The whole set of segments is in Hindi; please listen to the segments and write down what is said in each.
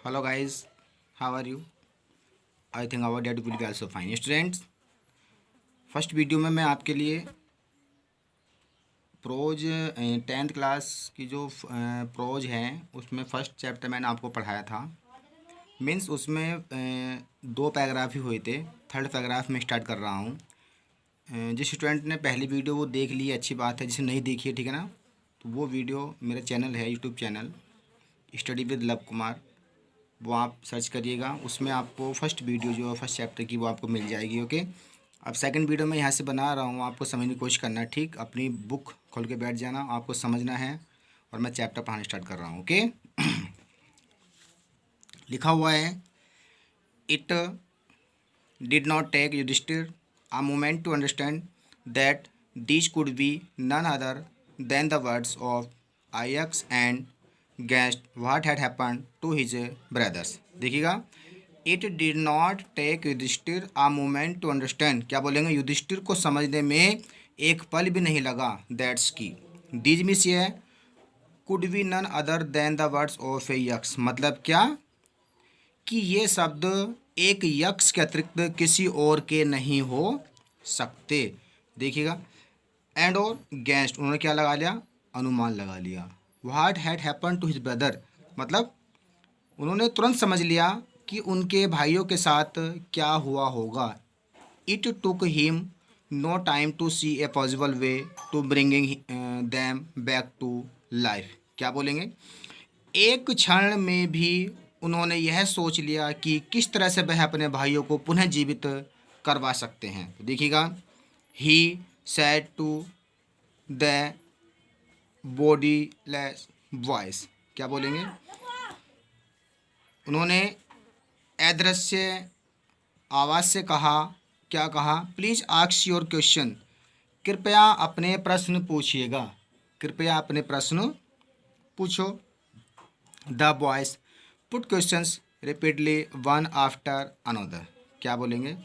Hello guys, how are you? I think our dad will be also fine. Students, first video में मैं आपके लिए प्रोज 10th क्लास की जो प्रोज हैं उसमें फ़र्स्ट चैप्टर मैंने आपको पढ़ाया था। मीन्स उसमें दो पैराग्राफ ही हुए थे। थर्ड पैराग्राफ में स्टार्ट कर रहा हूँ। जिस स्टूडेंट ने पहली वीडियो वो देख ली अच्छी बात है, जिसे नहीं देखी है ठीक है ना, तो वो वीडियो मेरा चैनल है YouTube channel study with love Kumar, वो आप सर्च करिएगा। उसमें आपको फर्स्ट वीडियो जो है फर्स्ट चैप्टर की वो आपको मिल जाएगी। ओके, अब सेकंड वीडियो मैं यहाँ से बना रहा हूँ, आपको समझने की कोशिश करना है। ठीक, अपनी बुक खोल के बैठ जाना, आपको समझना है और मैं चैप्टर पढ़ाना स्टार्ट कर रहा हूँ। ओके लिखा हुआ है, it did not take Yudhishthira a moment to understand that these could be none other than the words of Ajax and guessed what had happened to his brothers। देखिएगा, it did not take Yudhishthira a moment to understand, क्या बोलेंगे, युधिष्ठिर को समझने में एक पल भी नहीं लगा। दैट्स की दीज मिस ये could be none other than the words of a Yaksha, मतलब क्या कि ये शब्द एक यक्ष के अतिरिक्त किसी और के नहीं हो सकते। देखिएगा, एंड और गैस्ट, उन्होंने क्या लगा लिया, अनुमान लगा लिया। What had happen to his brother, मतलब उन्होंने तुरंत समझ लिया कि उनके भाइयों के साथ क्या हुआ होगा। It took him no time to see a possible way to bringing them back to life, क्या बोलेंगे, एक क्षण में भी उन्होंने यह सोच लिया कि किस तरह से वह अपने भाइयों को पुनः जीवित करवा सकते हैं। तो देखिएगा, he said to the bodiless voice, क्या बोलेंगे, उन्होंने अदृश्य आवाज़ से कहा, क्या कहा, प्लीज़ आस्क योर क्वेश्चन, कृपया अपने प्रश्न पूछिएगा, कृपया अपने प्रश्न पूछो। The boys put questions repeatedly one after another, क्या बोलेंगे,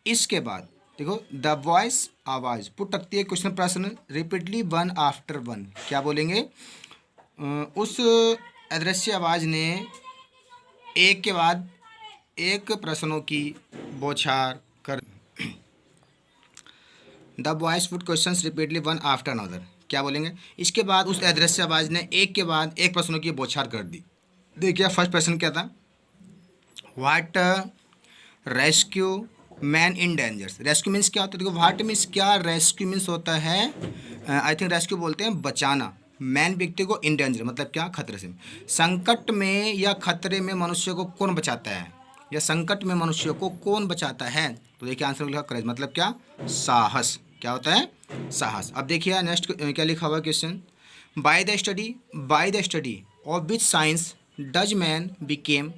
इसके बाद देखो, द वॉइस आवाज़, पुट रखती है क्वेश्चन प्रश्न, रिपीटली वन आफ्टर वन, क्या बोलेंगे, उस अदृश्य आवाज़ ने एक के बाद एक प्रश्नों की बौछार कर। The voice put questions repeatedly one after another, क्या बोलेंगे, इसके बाद उस अदृश्य आवाज़ ने एक के बाद एक प्रश्नों की बौछार कर दी। देखिए फर्स्ट प्रश्न क्या था, what rescue man in dangers, rescue means क्या होता है, देखो व्हाट मीन्स क्या, रेस्क्यू मीन्स होता है, आई थिंक रेस्क्यू बोलते हैं बचाना, मैन व्यक्ति को, इन डेंजर मतलब क्या, खतरे से, संकट में या खतरे में मनुष्य को कौन बचाता है, या संकट में मनुष्य को कौन बचाता है। तो देखिए आंसर लिखा करेज, मतलब क्या, साहस, क्या होता है, साहस। अब देखिए नेक्स्ट क्या लिखा हुआ question, by the study of which science does man became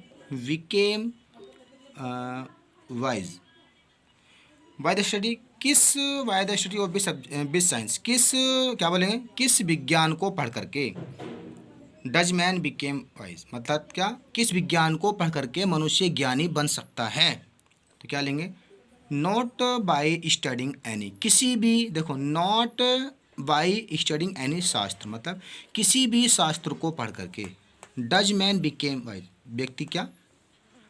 wise, by the study किस, by the study of which science, किस, क्या बोलेंगे, किस विज्ञान को पढ़ करके, डज मैन बिकेम वाइज मतलब क्या, किस विज्ञान को पढ़ करके मनुष्य ज्ञानी बन सकता है। तो क्या लेंगे, नॉट बाय स्टडिंग एनी, किसी भी, देखो नॉट बाय स्टडिंग एनी शास्त्र मतलब किसी भी शास्त्र को पढ़ करके। डज मैन बिकेम वाइज, व्यक्ति क्या,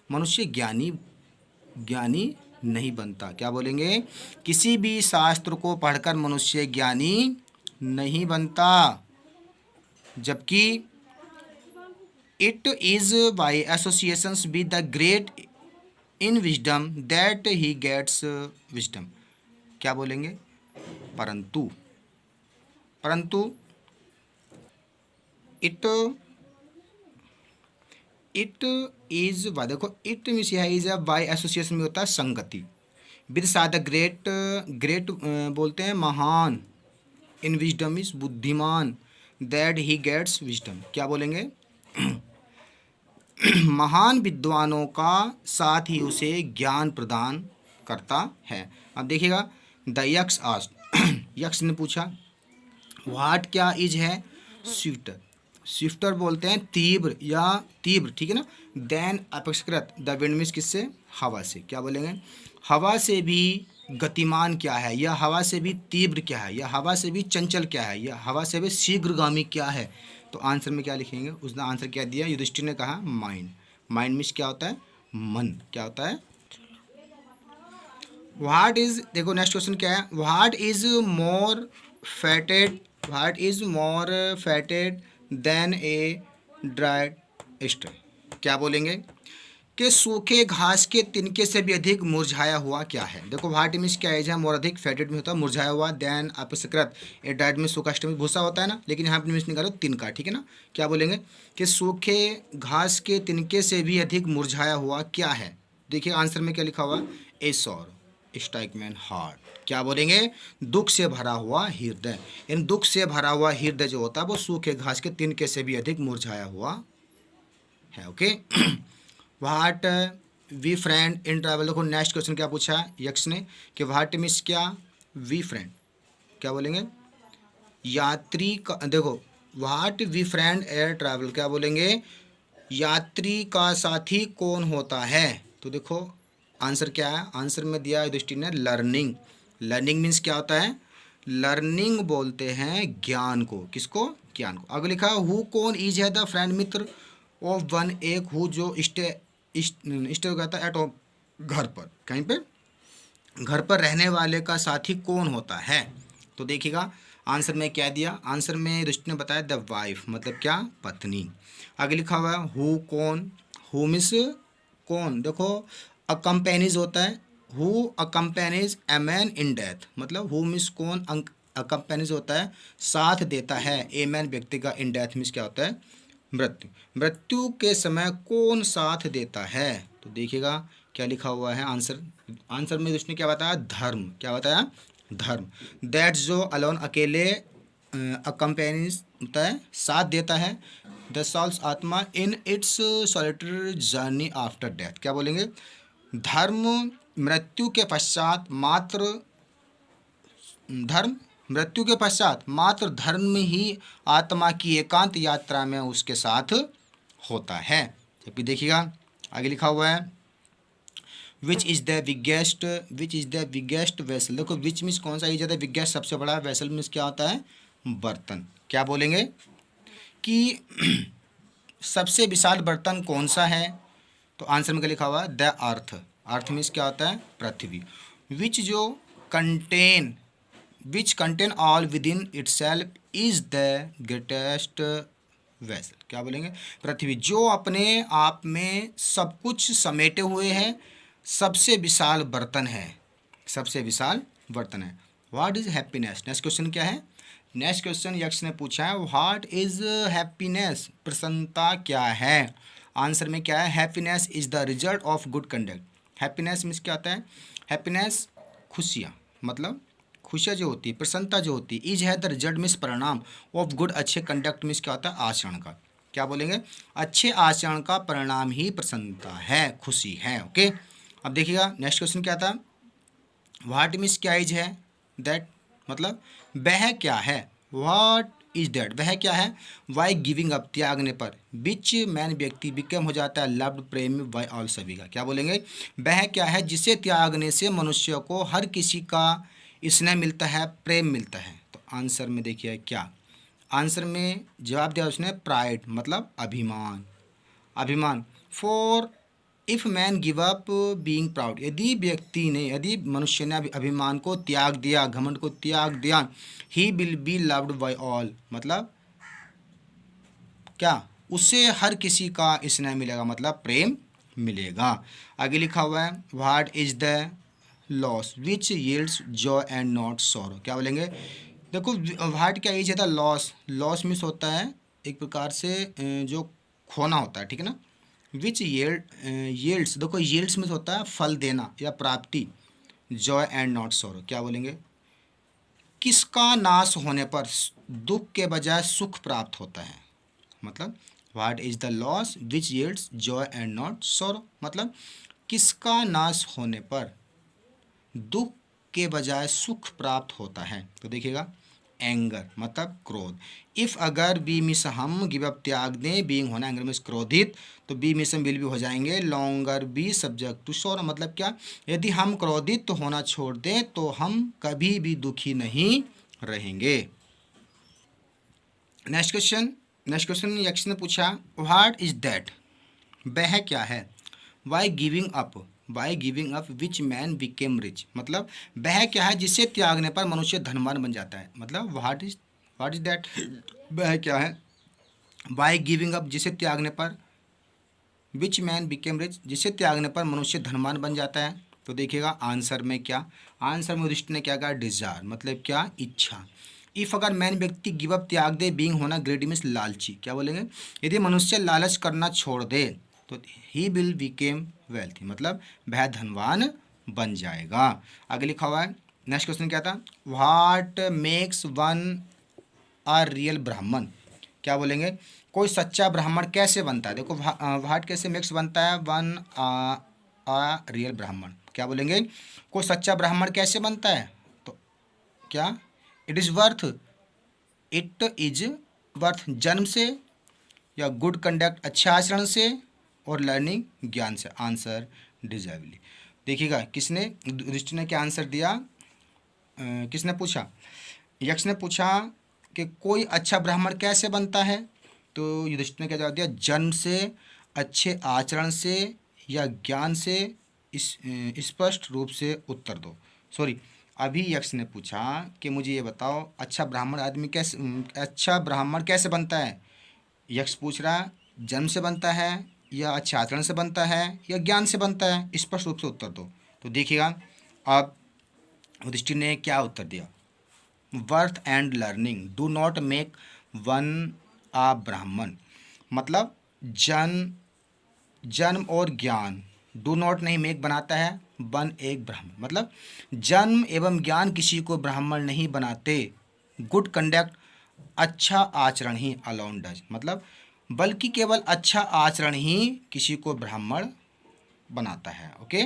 मनुष्य ज्ञानी नहीं बनता, क्या बोलेंगे, किसी भी शास्त्र को पढ़कर मनुष्य ज्ञानी नहीं बनता, जबकि it is by associations with the great in wisdom that he gets wisdom, क्या बोलेंगे, परंतु इट इज़, देखो इट मीन्स यह इज बाय एसोसिएशन में होता है संगति, विद साथ ग्रेट बोलते हैं महान, इन विजडम इज बुद्धिमान, दैट ही गेट्स विजडम, क्या बोलेंगे, महान विद्वानों का साथ ही उसे ज्ञान प्रदान करता है। अब देखिएगा, द यक्ष आस्क्ड, यक्ष ने पूछा, व्हाट क्या इज है, स्विफ्टर, स्विफ्टर बोलते हैं तीव्र या तीव्र, ठीक है ना, देन अपेक्षाकृत, द विंड मीन्स किससे, हवा से, क्या बोलेंगे, हवा से भी गतिमान क्या है, या हवा से भी तीव्र क्या है, या हवा से भी चंचल क्या है, या हवा से भी शीघ्रगामी क्या है। तो आंसर में क्या लिखेंगे, उसने आंसर क्या दिया, युधिष्ठिर ने कहा माइंड, माइंड मीन्स क्या होता है, मन, क्या होता है। व्हाट इज, देखो नेक्स्ट क्वेश्चन क्या है, what is more faded, what is more faded than a dried stay, क्या बोलेंगे कि सूखे घास के तिनके से भी अधिक मुरझाया हुआ क्या है। देखो व्हाट मीन्स क्या है, मोर अधिक, फैटेड में होता है मुरझाया हुआ, देन अपस्कृत, ए ड्राइड में सूखा, स्टे में भूसा होता है ना, लेकिन यहाँ पे मीन्स निकालो तिनका, ठीक है ना। क्या बोलेंगे कि सूखे घास के तिनके से भी अधिक मुरझाया हुआ क्या है। देखिए आंसर में क्या लिखा हुआ, ए सॉर स्ट्राइकमैन हार्ट, क्या बोलेंगे, दुख से भरा हुआ हृदय। इन दुख से भरा हुआ हृदय जो होता है वो सूखे घास के तिनके से भी अधिक मुरझाया हुआ है। Okay what we friend in travel, देखो नेक्स्ट क्वेश्चन क्या पूछा यक्स ने कि व्हाट मीन्स क्या, वी फ्रेंड, क्या बोलेंगे, यात्री का, देखो what we friend air travel, क्या बोलेंगे, यात्री का साथी कौन होता है। तो देखो आंसर क्या है, आंसर में दिया युधिष्ठिर ने लर्निंग, लर्निंग मीन्स क्या होता है, लर्निंग बोलते हैं ज्ञान को, किसको, ज्ञान को। आगे लिखा हु कौन इज है the friend Mitra of one, एक हु जो स्टे हो गया था एट, घर पर, कहीं पे घर पर रहने वाले का साथी कौन होता है। तो देखिएगा आंसर में क्या दिया, आंसर में युधिष्ठिर ने बताया द वाइफ, मतलब क्या, पत्नी। आगे लिखा हुआ है हु कौन, हु मीन्स कौन, देखो अकम्पेनीज होता है, who accompanies a man in death, मतलब हु मीन्स कौन, अकम्पेनीज होता है साथ देता है, ए मैन व्यक्ति का, इन डेथ मीन्स क्या होता है, मृत्यु, मृत्यु के समय कौन साथ देता है। तो देखिएगा क्या लिखा हुआ है आंसर, आंसर में उसने क्या बताया, धर्म, क्या बताया, धर्म। दैट जो अलोन, अकेले, अकम्पेनीज होता है साथ देता है, द सॉल्स आत्मा in its solitary journey after death, क्या बोलेंगे, धर्म मृत्यु के पश्चात मात्र, धर्म मृत्यु के पश्चात मात्र धर्म ही आत्मा की एकांत यात्रा में उसके साथ होता है। जबकि देखिएगा आगे लिखा हुआ है which is the biggest, which is the biggest vessel, देखो विच मीन्स कौन सा, इज द बिगेस्ट सबसे बड़ा, वेसल मीन्स क्या होता है, बर्तन, क्या बोलेंगे कि सबसे विशाल बर्तन कौन सा है। तो आंसर में क्या लिखा हुआ है, द अर्थ, अर्थ मीन्स क्या होता है, पृथ्वी। विच जो contain, which contain all with in itself is the greatest vessel, क्या बोलेंगे, पृथ्वी जो अपने आप में सब कुछ समेटे हुए है, सबसे विशाल बर्तन है, सबसे विशाल बर्तन है। What is happiness, next question क्या है, नेक्स्ट क्वेश्चन यक्ष ने पूछा है व्हाट इज हैप्पीनेस, प्रसन्नता क्या है। आंसर में क्या है, happiness is the result of good conduct. Happiness means क्या होता है, हैप्पीनेस खुशियाँ, मतलब खुशियाँ जो होती है, प्रसन्नता जो होती है, इज है द रिजल्ट मीन्स परिणाम, ऑफ गुड अच्छे, कंडक्ट मीन्स क्या होता है, आचरण का, क्या बोलेंगे, अच्छे आचरण का परिणाम ही प्रसन्नता है, खुशी है। ओके अब देखिएगा नेक्स्ट क्वेश्चन क्या था, व्हाट मीन्स क्या इज है, दैट मतलब वह क्या है, व्हाट इज दैट, वह क्या है, वाई गिविंग अप, त्यागने पर, विच मैन व्यक्ति बिकम हो जाता है लव्ड, प्रेम बाय ऑल, सभी का, क्या बोलेंगे, वह क्या है जिसे त्यागने से मनुष्य को हर किसी का स्नेह मिलता है, प्रेम मिलता है। तो आंसर में देखिए क्या, आंसर में जवाब दिया उसने प्राइड, मतलब अभिमान, अभिमान। For if man give up being proud, यदि व्यक्ति ने, यदि मनुष्य ने अभिमान को त्याग दिया, घमंड को त्याग दिया, ही will be loved by all, मतलब क्या, उससे हर किसी का स्नेह मिलेगा, मतलब प्रेम मिलेगा। आगे लिखा हुआ है what is the loss which yields Joy and not sorrow, क्या बोलेंगे, देखो व्हाट क्या इज है द लॉस, लॉस मीन्स होता है एक प्रकार से जो खोना होता है, ठीक है ना। विच यील्ड्स, देखो यील्ड्स मीन्स होता है फल देना या प्राप्ति, जॉय एंड नॉट सॉरो, क्या बोलेंगे, किसका नाश होने पर दुख के बजाय सुख प्राप्त होता है, मतलब what is the loss which yields Joy and not sorrow, मतलब किसका नाश होने पर दुख के बजाय सुख प्राप्त होता है। तो देखिएगा एंगर, मतलब क्रोध। इफ़ अगर बी मिस हम गिव अप, त्याग दें, बीइंग होना, एंगर मिस क्रोधित, तो बी मिस विल भी हो जाएंगे longer be subject to sorrow, मतलब क्या, यदि हम क्रोधित होना छोड़ दें तो हम कभी भी दुखी नहीं रहेंगे। नेक्स्ट क्वेश्चन, नेक्स्ट क्वेश्चन यक्ष ने पूछा व्हाट इज दैट, वह क्या है? Why giving up which man became rich, मतलब वह क्या है जिसे त्यागने पर मनुष्य धनवान बन जाता है। मतलब व्हाट इज दैट, वह क्या है? वाई गिविंग अप, जिसे त्यागने पर, विच मैन बिकेम रिच, जिसे त्यागने पर मनुष्य धनवान बन जाता है। तो देखिएगा आंसर में क्या, आंसर में युधिष्ठिर ने क्या कहा? डिजायर, मतलब क्या? इच्छा। इफ अगर मैन व्यक्ति गिव अप त्याग दे, बीइंग होना, ग्रेडी मीन्स लालची, क्या बोलेंगे? यदि मनुष्य लालच करना छोड़ दे तो ही विल बिकेम वेल्थी, मतलब वह धनवान बन जाएगा। आगे लिखा हुआ है, नेक्स्ट क्वेश्चन क्या था? What makes one a real ब्राह्मण, क्या बोलेंगे? कोई सच्चा ब्राह्मण कैसे बनता है? देखो व्हाट कैसे मेक्स बनता है? वन अ रियल ब्राह्मण, क्या बोलेंगे? कोई सच्चा ब्राह्मण कैसे बनता है? तो क्या? It is worth, it is worth जन्म से, या गुड कंडक्ट अच्छे आचरण से, और लर्निंग ज्ञान से। आंसर डिजर्वली। देखिएगा किसने, युधिष्ठिर ने क्या आंसर दिया? किसने पूछा? यक्ष ने पूछा कि कोई अच्छा ब्राह्मण कैसे बनता है, तो युधिष्ठिर ने क्या जवाब दिया? जन्म से, अच्छे आचरण से, या ज्ञान से। इस स्पष्ट रूप से उत्तर दो। सॉरी, अभी यक्ष ने पूछा कि मुझे ये बताओ अच्छा ब्राह्मण आदमी कैसे, अच्छा ब्राह्मण कैसे बनता है? यक्ष पूछ रहा जन्म से बनता है, या अच्छे आचरण से बनता है, या ज्ञान से बनता है, स्पष्ट रूप से उत्तर दो। तो देखिएगा अब युधिष्ठिर ने क्या उत्तर दिया? Birth and learning do not make one a Brahmin, मतलब जन्म जन्म और ज्ञान, डू नॉट नहीं मेक बनाता है वन एक ब्राह्मण, मतलब जन्म एवं ज्ञान किसी को ब्राह्मण नहीं बनाते। गुड कंडक्ट अच्छा आचरण ही अलोन डज, मतलब बल्कि केवल अच्छा आचरण ही किसी को ब्राह्मण बनाता है। ओके,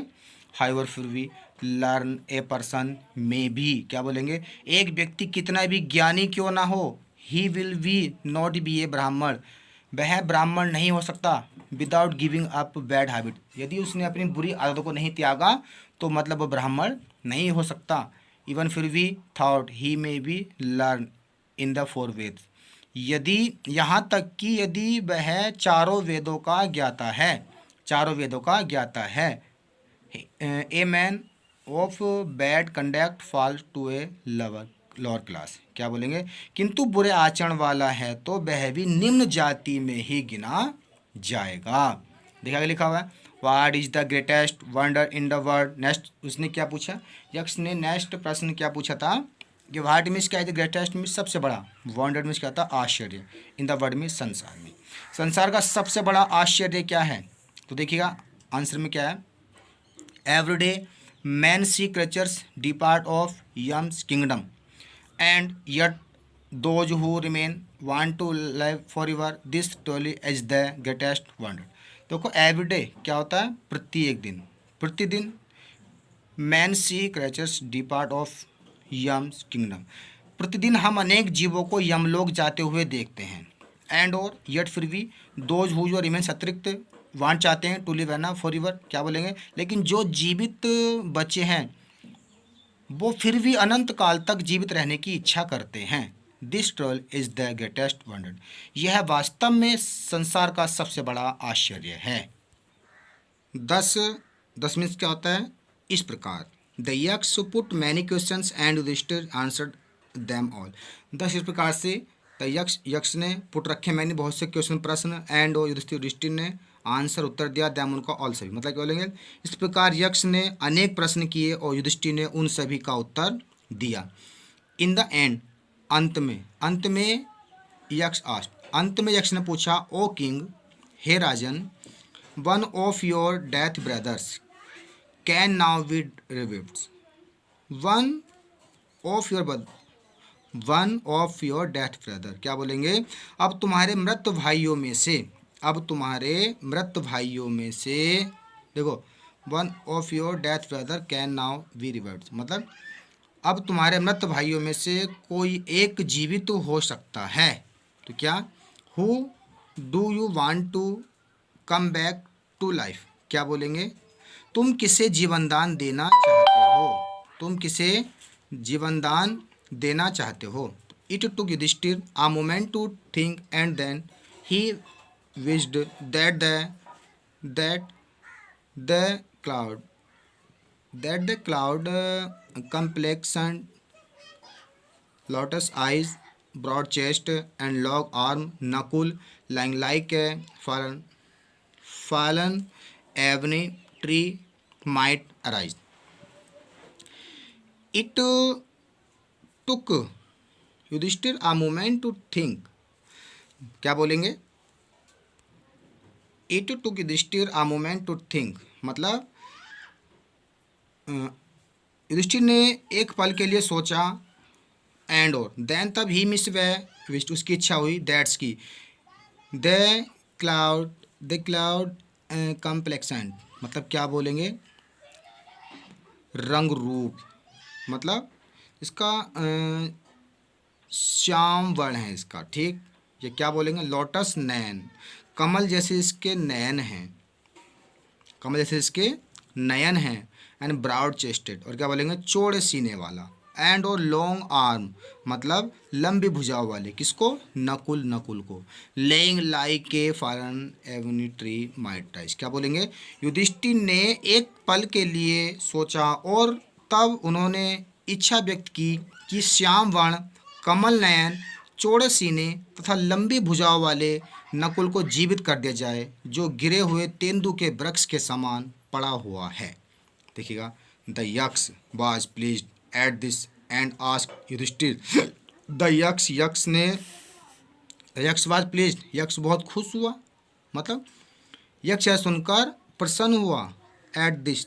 हाउएवर फिर भी लर्न ए पर्सन में भी, क्या बोलेंगे? एक व्यक्ति कितना भी ज्ञानी क्यों ना हो, he will be not be a Brahmin, वह ब्राह्मण नहीं हो सकता without giving up bad habit, यदि उसने अपनी बुरी आदतों को नहीं त्यागा तो मतलब वो ब्राह्मण नहीं हो सकता। इवन फिर भी thought he may be learn in the four Vedas, यदि यहाँ तक कि यदि वह चारों वेदों का ज्ञाता है, चारों वेदों का ज्ञाता है। A man of bad conduct falls to a lower class, क्या बोलेंगे? किंतु बुरे आचरण वाला है तो वह भी निम्न जाति में ही गिना जाएगा। देखा लिखा हुआ है, what is the greatest wonder in the world. Next उसने क्या पूछा? यक्ष ने नेक्स्ट प्रश्न क्या पूछा था कि व्हाट मीन्स क्या है? ग्रेटेस्ट मीन्स सबसे बड़ा, वंडर मीन्स क्या था? आश्चर्य, इन द वर्ल्ड मीन्स संसार में, संसार का सबसे बड़ा आश्चर्य क्या है? तो देखिएगा आंसर में क्या है? Every day, men see creatures depart of Yam's kingdom, and yet those who remain want to live forever. This truly is the greatest wonder. देखो एवरीडे क्या होता है? प्रत्येक दिन, प्रतिदिन। Man see creatures depart of Yama's kingdom, प्रतिदिन हम अनेक जीवों को यमलोक जाते हुए देखते हैं। एंड और यट फिर भी दोज हु जो रिमेन्स अतिरिक्त वांट चाहते हैं to live on for ever, क्या बोलेंगे? लेकिन जो जीवित बचे हैं वो फिर भी अनंत काल तक जीवित रहने की इच्छा करते हैं। This troll is the greatest wonder, यह वास्तव में संसार का सबसे बड़ा आश्चर्य है। 10 मीन्स क्या होता है? इस प्रकार the Yaksha put many questions and Yudhishthira answered them all. 10 इस प्रकार से यक्ष ने पुट रखे मैंने बहुत से क्वेश्चन प्रश्न, एंड और युधिष्ठिर ने आंसर उत्तर दिया, दैम उनका ऑल सभी, मतलब क्या बोलेंगे? इस प्रकार यक्ष ने अनेक प्रश्न किए और युधिष्ठिर ने उन सभी का उत्तर दिया। इन द एंड, अंत में यक्ष आस्ट, अंत में यक्ष ने पूछा, ओ किंग, हे राजन, one of your death brothers can now be revived, one of your death brother, क्या बोलेंगे? अब तुम्हारे मृत भाइयों में से, अब तुम्हारे मृत भाइयों में से, देखो one of your death brother can now be revived, मतलब अब तुम्हारे मृत भाइयों में से कोई एक जीवित हो सकता है। तो क्या? Who do you want to come back to life, क्या बोलेंगे? तुम किसे जीवनदान देना चाहते हो, तुम किसे जीवनदान देना चाहते हो? It took Yudhishthira a moment to think, and then he wished that the that the cloud complexion, lotus eyes, broad chest, and long arm, Nakul lying like a fallen ebony tree might arise. It took Yudhishthira a moment to think. क्या बोलेंगे? It took Yudhishthira a moment to think. मतलब युधिष्ठिर ने एक पल के लिए सोचा, एंड और देन तब ही मिस वे विश उसकी इच्छा हुई, दैट्स की द क्लाउड कम्प्लेक्शन, मतलब क्या बोलेंगे? रंग रूप, मतलब इसका श्याम वर्ण है इसका, ठीक। ये क्या बोलेंगे? लोटस नयन, कमल जैसे इसके नयन हैं, कमल जैसे इसके नयन हैं। एंड ब्राउड चेस्टेड, और क्या बोलेंगे? चौड़े सीने वाला। एंड और लॉन्ग आर्म, मतलब लंबी भुजाओं वाले, किसको? नकुल को। Lying like a fallen ebony tree might rise, क्या बोलेंगे? युधिष्ठिर ने एक पल के लिए सोचा और तब उन्होंने इच्छा व्यक्त की कि श्याम वर्ण, कमल नयन, चौड़े सीने तथा लंबी भुजाओं वाले नकुल को जीवित कर दिया जाए, जो गिरे हुए तेंदु के वृक्ष के समान पड़ा हुआ है। देखिएगा, the Yaksha was pleased at this and asked Yudhishthira. The Yaksha was pleased, Yaksha बहुत खुश हुआ, मतलब यक्ष यह सुनकर प्रसन्न हुआ। At this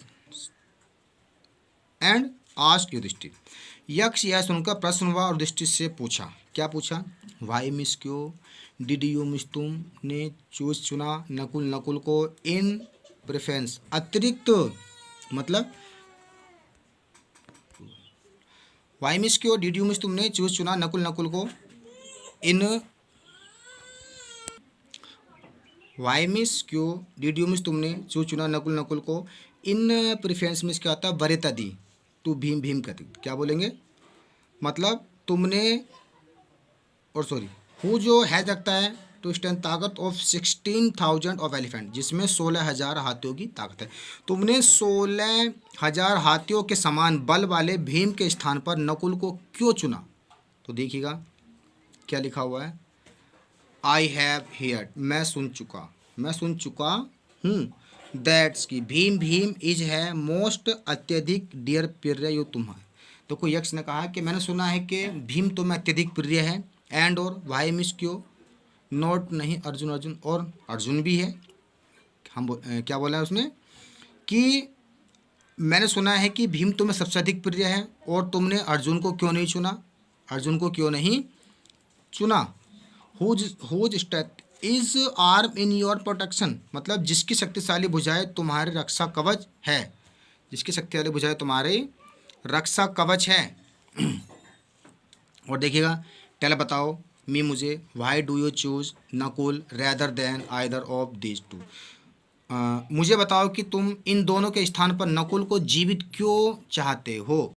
and asked Yudhishthira, Yaksha यह सुनकर प्रसन्न हुआ और युधिष्ठिर से पूछा, क्या पूछा? वाई मिस क्यों डिड यू मिस, तुम ने चुना नकुल को इन प्रेफरेंस, अतिरिक्त, मतलब वाई मिस क्यों डिड यू मिस, तुमने चुना नकुल को इन, वाई मिस क्यों डिड यू मिस, तुमने चुना नकुल को इन प्रेफरेंस। मिस क्या होता है? वरीयता दी टू भीम कहते, क्या बोलेंगे? मतलब तुमने, और सॉरी, हु जो हैज रखता है टू स्टैंड ताकत ऑफ 16,000 ऑफ एलिफेंट, जिसमें 16,000 हाथियों की ताकत है। तुमने 16,000 हाथियों के समान बल वाले भीम के स्थान पर नकुल को क्यों चुना? तो देखिएगा क्या लिखा हुआ है, आई हैव हियर्ड, मैं सुन चुका हूँ, दैट्स की भीम इज है मोस्ट, अत्यधिक डियर प्रिय यो तुम्हें। तो कोई यक्ष ने कहा कि मैंने सुना है कि भीम तुम्हें अत्यधिक प्रिय है। एंड और वाई मिस क्यों, नोट नहीं, अर्जुन और अर्जुन भी है। क्या बोला है उसने कि मैंने सुना है कि भीम तुम्हें सबसे अधिक प्रिय है और तुमने अर्जुन को क्यों नहीं चुना? Whose strength is arm in your protection, मतलब जिसकी शक्तिशाली भुजाएं तुम्हारे रक्षा कवच है, और देखिएगा, पहले बताओ मी मुझे, why do you choose Nakula rather than either of this two, मुझे बताओ कि तुम इन दोनों के स्थान पर नकुल को जीवित क्यों चाहते हो।